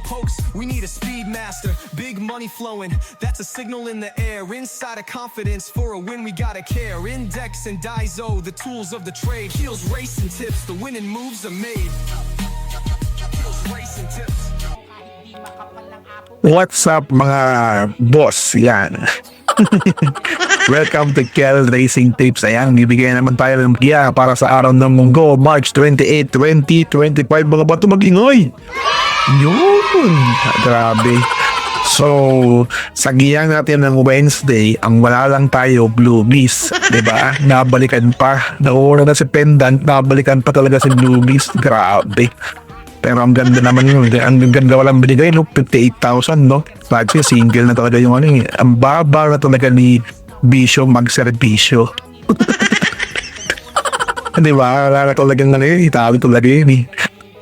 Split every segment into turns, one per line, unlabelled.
pokes, we need a speed master. Big money flowing, that's a signal in the air. Inside of confidence, for a win we gotta care. Index and Daiso, the tools of the trade. Heels, racing tips, the winning moves are made. Heels, racing tips.
What's up mga boss? Yan. Welcome to Kel Racing Tips. Ayan, bibigay naman tayo ng giya para sa araw ng Munggo, March 28, 2025. Mga bato mag-ingoy. Yun. Grabe. So, sa giya natin ng Wednesday, ang wala lang tayo, Bluebies. Diba? Nabalikan pa. Nauna na si Pendant, nabalikan pa talaga si Bluebies. Grabe. Pero ang ganda naman yun. Ang ganda walang binigay, no? 58,000, no? Kasi single na talaga yung ano eh. Ang baba na talaga ni Bisyo magserbisyo. Di ba? Wala na talagang ano yun. Itawi talaga yun eh.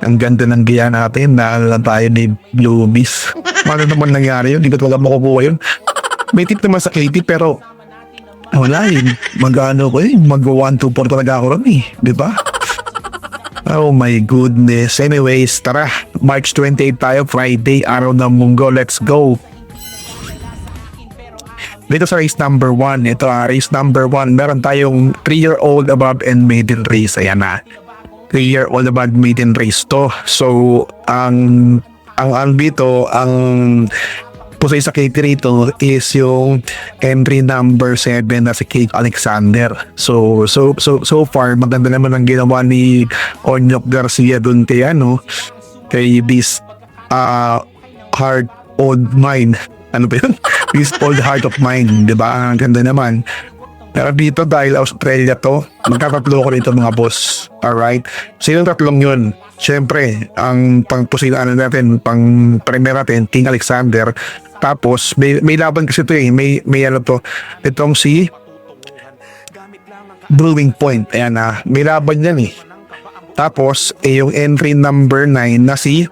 Ang ganda ng giya natin. Naalala tayo ni Bluebies. Paano naman nangyari yun? Di ko talaga makukuha yun. May tip naman sa KT pero wala yun. Mag-ano ko eh. Mag-1-2-4 talaga ako rin eh. Di ba? Oh my goodness. Anyways, tara. March 28 tayo, Friday, araw ng Munggo. Let's go. Dito sa race number 1, ito race number 1, meron tayong 3-year-old above and maiden race. Ayan na. 3-year-old above maiden race to. So, ang dito, ang pusay sa KT rito is yung entry number 7 na si Kate Alexander. So far maganda naman ang ginawa ni Onyok Garcia dun kay this heart old mine. Ano ba yun? This old heart of mine, di ba? Ang ganda naman. Pero dito dahil Australia to, magkatatlo ko rito mga boss. Alright? So yung tatlong yun, syempre, ang pang-pusilaan natin, pang-premier natin, King Alexander. Tapos, may laban kasi ito eh. May ano to. Itong si Brewing Point. Ayan na. May laban yan eh. Tapos, yung entry number 9 na si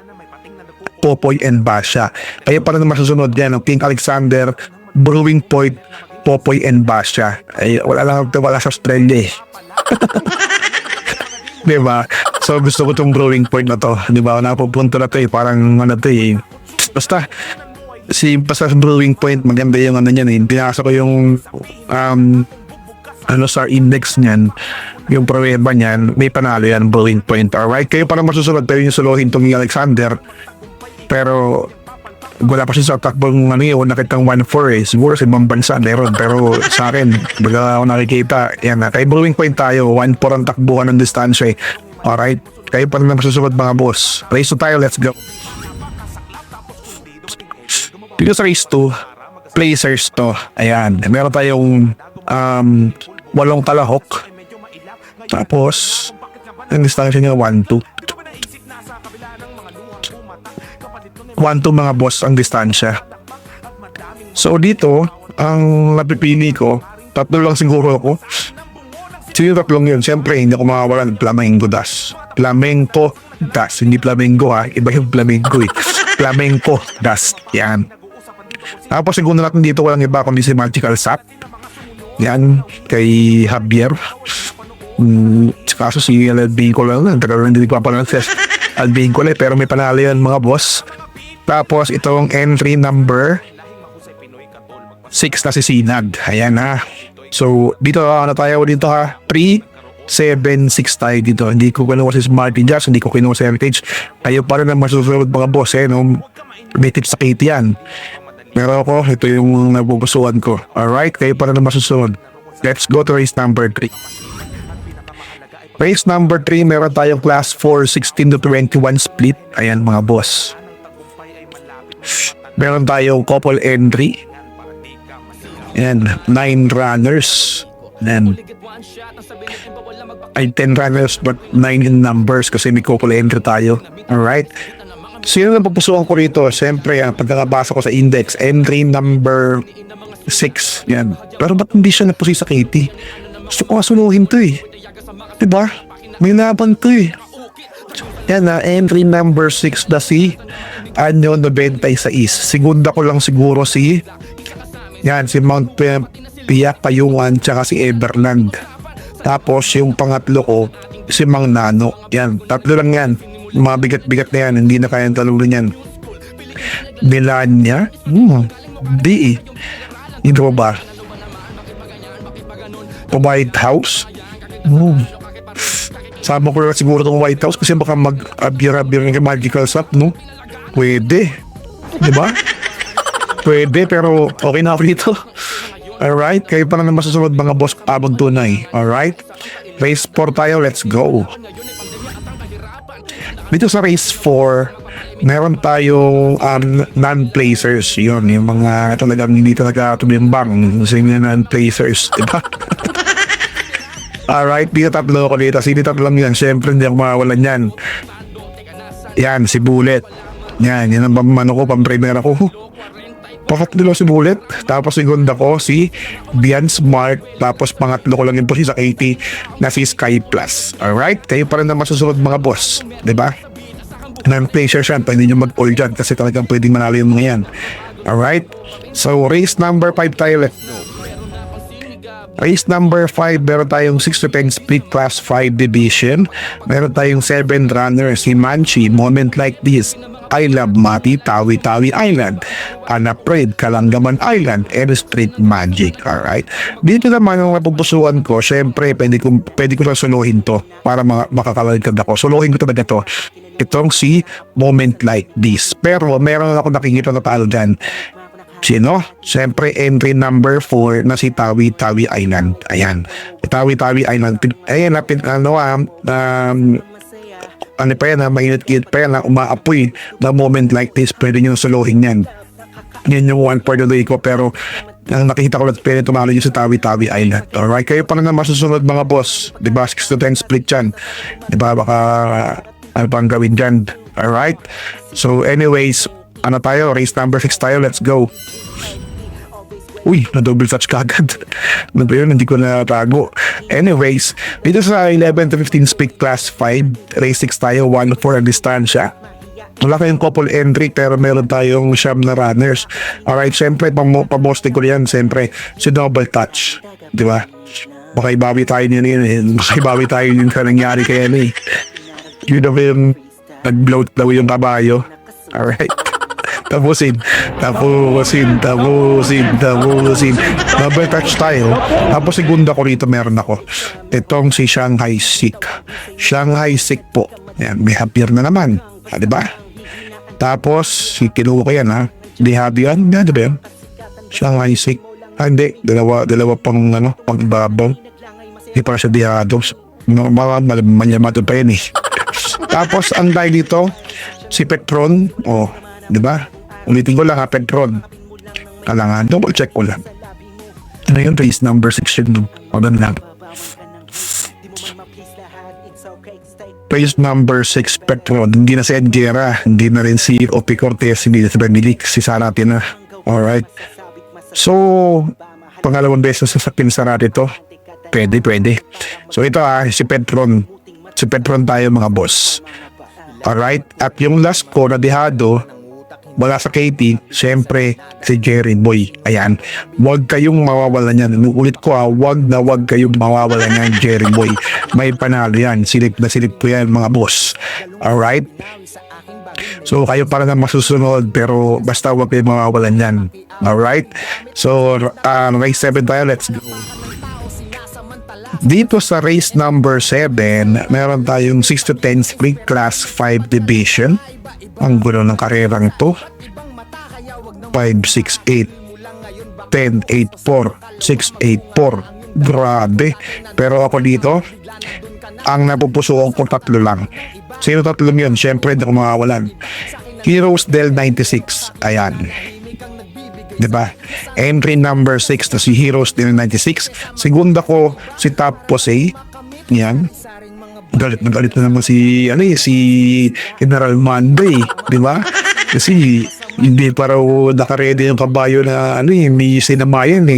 Popoy and Basha. Kaya para naman susunod yan, King Alexander, Brewing Point, Popoy and Basha. Ay, wala sa Australia eh. Diba? So gusto ko tong Brewing Point na to. Diba? Napupunto na to eh. Parang ano to eh. Basta sa Brewing Point, maganda yung ano niyan eh. Pinasa ko yung star index niyan. Yung prueba niyan. May panalo yan, Brewing Point. Alright? Kayo parang masusunod. Pero yung suluhin tong Alexander. Pero wala pa siya sa takbong nakitang 1-4 eh. Siguro sa ibang bansa meron. Pero sa akin, baga ako nakikita, yan na. Kay Brewing Point tayo, 1-4 ang takbuhan ng distansya eh. Alright? Kayo pa rin masusunod mga boss. Race to tayo, let's go. Dito sa race 2, placers to. Ayan. Meron tayong 8 kalahok. Tapos, ang distansya niya 1-2. 1-2 mga boss ang distansya. So dito, ang napipili ko, tatlo lang siguro ako. So yung tatlong yun, siyempre hindi ako makawalan. Flamengo Das. Flamengo Das. Hindi Flamengo ha. Iba yung Flamengo eh. Flamengo Das. Yan. Tapos segundo natin dito, walang iba kundi si Magical Sap. Yan. Kay Javier. Kaso si Albinco lang. Hindi ko pa Albinco lang. Pero may panalo yan mga boss. Tapos itong entry number 6 na si Sinag. Ayan ha. So dito tayo dito ha. 3-7-6 tayo dito. Hindi ko kinuha si Martin Jazz. Hindi ko kinuha si Heritage. Kayo pa rin ang masusunod mga boss eh. May tips sa Katie yan. Pero ako, ito yung nabubusuan ko. Alright, kayo pa rin ang masusunod. Let's go to race number 3. Race number 3, meron tayong class 4, 16-21 split. Ayan mga boss. Meron tayong couple entry. And 9 runners. And ay 10 runners but 9 in numbers kasi may couple entry tayo. Alright. Sino na papusuan ko rito? Siyempre, pagkakabasa ko sa index, entry number 6. Yan. Pero ba't hindi siya napusi sa Katie? Gusto ko kasunuhin to eh. Diba? May laban to eh. Yan na, entry number 6 na si Anyo 96. Segunda ko lang siguro si Mount Pia Payungan tsaka si Everland. Tapos yung pangatlo ko si Mang Nano. Yan, tatlo lang yan. Yung mga bigat-bigat na yan, hindi na kayang talunin yan. Melania? Di eh. Ito ba? White House? Sama ko na siguro itong White House kasi baka mag-abir-abir ng magical shop, no? Pwede. Diba? Pwede, pero okay na ako dito. Alright? Kayo pa na masusunod mga boss abang tunay. Alright? Race 4 tayo, let's go. Dito sa race 4, meron tayong non-placers. Yun, yung mga talagang hindi talaga tumimbang. Kasi yung non-placers, diba? Alright, dito tatlo ako dito. Kasi dito tatlo lang yan. Siyempre, hindi ako makawalan yan. Yan, si Bullet. Yan ang pamano ko, pang-premier ako. Pangatlo si Bullet. Tapos segunda ko si Bian Smart. Tapos pangatlo ko lang yun po si sa 80 na si Sky Plus. Alright? Kayo pa rin na masusunod mga boss. Diba? Non-placers yan. Pwede nyo mag-all dyan kasi talagang pwedeng manalo yung mga yan. Alright? So, race number 5 tayo. Let's go. Race number 5, meron tayong 6 to 10 split class 5 division. Meron tayong 7 runners, si Manchi, Moment Like This, I Love Mati, Tawi-Tawi Island, Unafraid, Kalangaman Island, and Street Magic. Alright? Dito naman ang napupusuan ko, syempre, pwede ko lang suluhin to para makakalalagad ako. Suluhin ko talaga to. Itong si Moment Like This. Pero meron ako nakikita na talo dyan. Sino? Siyempre, entry number 4 na si Tawi-Tawi Island. Ayan. Tawi-Tawi Island. Ayan, ano pa yan, mainit-kit pa yan, umaapoy na Moment Like This. Pwede nyo suluhin yan. Yan yung one part of the day ko. Pero, ang nakikita ko lang, pwede tumalo nyo sa Tawi-Tawi Island. Alright, kayo pa na masusunod mga boss. Diba, 6 to 10 split yan. Diba, baka ano pang gawin dyan. Alright? So, anyways, ano tayo? Race number 6 tayo. Let's go. Uy, na-double touch kagad. Ano ba yun? Hindi ko natago. Anyways, dito sa 11 to 15 speed class 5, race 6 tayo. 1-4 ang distansya. Wala kayong couple entry pero meron tayong siyam na runners. Alright, syempre, pamoste ko yan. Syempre, si double touch. Di ba? Baka ibawi tayo yun. Baka ibawi tayo yun sa nangyari kaya na eh. Yun na ba yung nag-bloat daw yung kabayo. Alright. Tapusin. Double touch tayo. Tapos segunda ko rito meron ako. Itong si Shanghai Sick. Shanghai Sick po. Yan, may hapir na naman. Ha, diba? Tapos, si kinuha ko yan ha. Di habi yan. Di ba yan? Shanghai Sick. Hindi. Dalawa pang pang babong. Hindi para siya dihados. Manyamato pa yan eh. Tapos, ang dahil dito, si Petron. Oh, di ba? Ulitin ko lang ha, Petron. Kailangan, double check ko lang. Ano yun, race number 6 yun. O doon lang. Race number 6, Petron. Hindi na si Edgera. Hindi na rin si Opi Cortez. Hindi na si Benedict. Si Sarati na. Alright. So, pangalawang beses sa pinsa natin ito. Pwede. So, ito si Petron. Si Petron tayo mga boss. Alright. At yung last ko na dihado, wala sa Katie, siyempre si Jerry Boy. Ayan, wag kayong mawawalan yan. Ulit ko wag kayong mawawalan yan, Jerry Boy. May panalo yan. Silip na silip ko yan mga boss. Alright? So kayo para na masusunod pero basta wag kayong mawawalan yan. Alright? So race 7 tayo, let's go. Dito sa race number 7, meron tayong 6 to 10 split class 5 division. Ang gulo ng karerang ito. 5, 6, 8, 10, 8, 4, 6, 8, 4. Grabe. Pero ako dito, ang napupusuan ko tatlo lang. Sino tatlong yun? Siyempre, hindi ko makawalan. Heroes Del 96. Ayan. Diba? Entry number 6 na si Heroes Del 96. Segunda ko si Top Posey. Yan. Galit na naman si si General Monday, di ba? Kasi hindi pa raw nakaredy yung kabayo na may sinamayan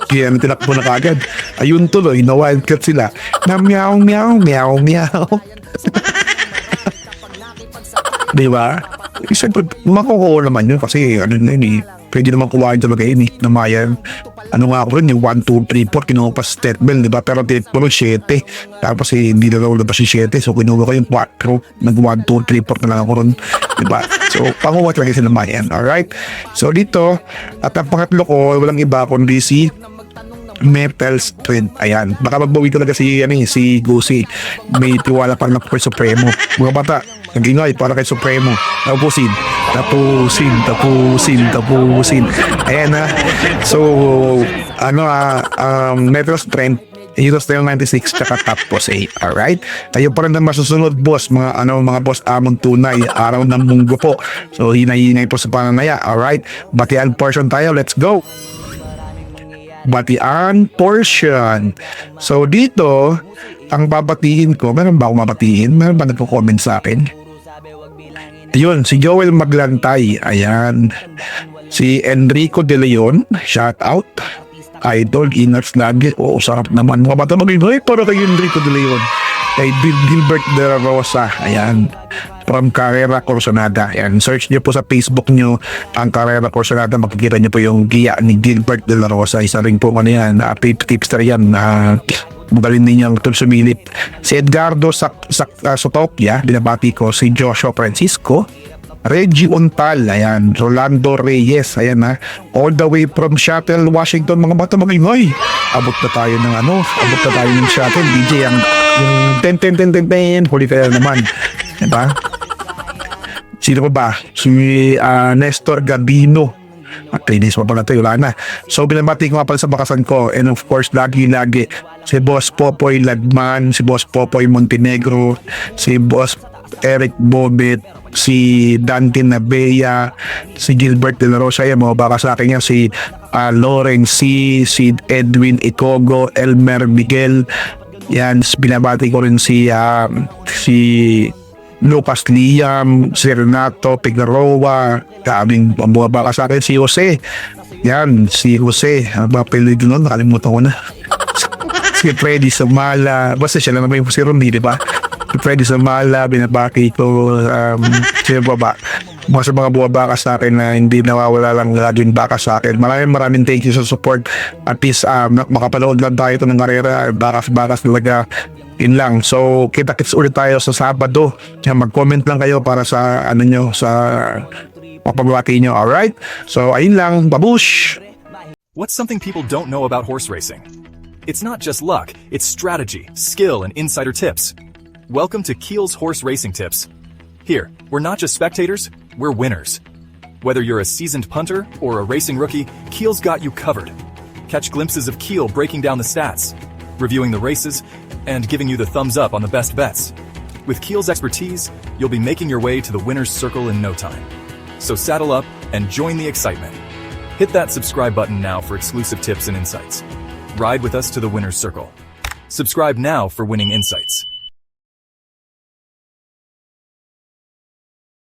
kaya tinakbo na kagad. Ayun tuloy, na wildcat sila na meow meow meow meow. Di ba? Siyempre, makukuha naman yun kasi pwede naman kuhain talaga yun namayan. ano nga ako rin, yung 1, 2, 3, 4, kinuha pa sa step bell, di ba? Pero tinit ko rin 7. Tapos hindi na raw labas yung 7. So kinuha ko yung 4. Nag 1, 2, 3, 4 na lang ako rin. Di ba? So panguha talaga sila mayan. Alright? So dito, at ang pangatlo ko, walang iba kundi si Metal Strength. Ayan. Baka magbawi talaga si Gusi. May tiwala pa na po kay Supremo. Mga bata, nag-ingay para kay Supremo. Tapusin. Ayan na. So, Metal Strength, Heroes Tail 96 tsaka Tapos 8. Alright? Tayo pa rin na masusunod, boss. Mga boss among tunay. Araw ng munggo po. So, hinay-hinay po sa pananaya. Alright? Batian portion tayo. Let's go! Batian portion. So dito, ang babatiin ko, meron ba akong mabatiin? Meron ba nagko-comment sa akin? Ayun, si Joel Maglantay. Ayan. Si Enrico De Leon, shout out. Idol, Inners lagi. Oo, sarap naman. Mga bata mag-inay para kay Enrico De Leon. Kay Gilbert De La Rosa. Ayan. From Carrera Corsonada. Ayan. Search niyo po sa Facebook niyo ang Carrera Corsonada. Makikita niyo po yung giya ni Gilbert De La Rosa. Isa rin po yan. Tipster yan. Magaling din niyang sumilip. Si Edgardo Sotopia. Binabati ko. Si Joshua Francisco. Reggie Untal, ayan, Rolando Reyes, ayan na, all the way from Seattle, Washington, mga bata mag-ingay. Abot na tayo ng Seattle, DJ, yung 10, huli tayo naman, diba? Sino ba? Si Nestor Gabino. At 3 days pa pala tayo, wala na. So, binabati ko nga pala sa bakasan ko, and of course, lagi, si Boss Popoy Lagman, si Boss Popoy Montenegro, si Boss Eric Bobet, si Dante Nabea, si Gilbert De La Rosa, yan mo, baka sa akin yan, si Lauren C, si Edwin Icogo, Elmer Miguel, yan, binabati ko rin si Lucas Liam, si Renato Figueroa, kaming baka sa akin, si Jose, yan, si Jose, ang mga pilido nun, nakalimutan ko na. Si Freddy Samala, basta siya lang naman yung si Rondi, di ba? Si Freddy Samala, binabaki ko, sino ba? Sa mga bumabaka sa akin na hindi nawawala lang laging baka sa akin. Maraming thank you sa support. At least, makapanood lang tayo ito ng karera, bakas talaga. Yun lang. So, kita-kits ulit tayo sa Sabado. Mag-comment lang kayo para sa, sa pagbabati nyo. Alright? So, ayun lang. Babush!
What's something people don't know about horse racing? It's not just luck, it's strategy, skill, and insider tips. Welcome to Keel's Horse Racing Tips. Here, we're not just spectators, we're winners. Whether you're a seasoned punter or a racing rookie, Keel's got you covered. Catch glimpses of Keel breaking down the stats, reviewing the races, and giving you the thumbs up on the best bets. With Keel's expertise, you'll be making your way to the winner's circle in no time. So saddle up and join the excitement. Hit that subscribe button now for exclusive tips and insights. Ride with us to the winner's circle. Subscribe now for winning insights.